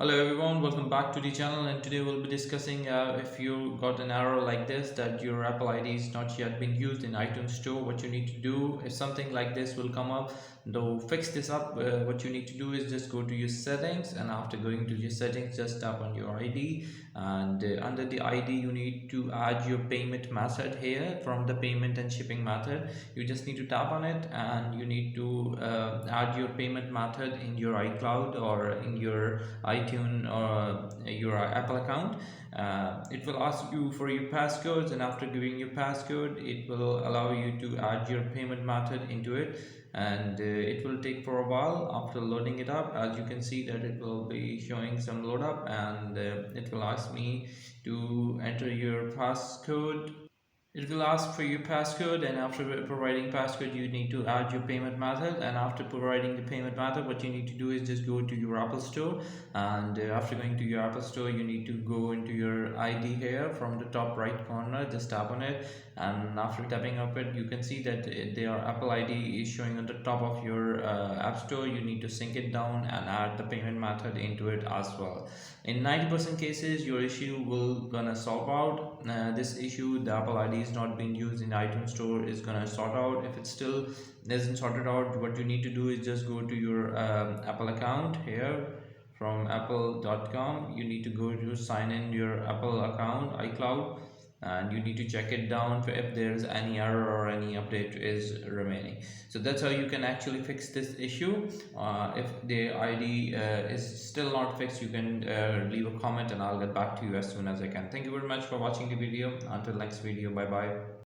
Hello everyone, welcome back to the channel, and today we'll be discussing if you got an error like this that your Apple ID is not yet been used in iTunes Store. What you need to do if something like this will come up. To fix this up, what you need to do is just go to your settings, and after going to your settings just tap on your ID, and under the ID you need to add your payment method. Here from the payment and shipping method, you just need to tap on it, and you need to add your payment method in your iCloud or in your iTunes or your Apple account. It will ask you for your passcodes, and after giving your passcode it will allow you to add your payment method into it, and it will take for a while. After loading it up, as you can see that it will be showing some load up, and it will ask me to enter your passcode. It will ask for your passcode, and after providing passcode you need to add your payment method. And after providing the payment method, what you need to do is just go to your Apple Store, and after going to your Apple Store you need to go into your ID. Here from the top right corner, just tap on it, and after tapping up it you can see that their Apple ID is showing on the top of your App Store. You need to sync it down and add the payment method into it as well. In 90% cases your issue will gonna solve out. This issue, the Apple ID is not being used in iTunes Store, is gonna sort out. If it still isn't sorted out, what you need to do is just go to your Apple account. Here from apple.com you need to go to sign in your Apple account iCloud, and you need to check it down for if there's any error or any update is remaining. So that's how you can actually fix this issue. If the ID is still not fixed, you can leave a comment and I'll get back to you as soon as I can. Thank you very much for watching the video. Until next video, bye bye.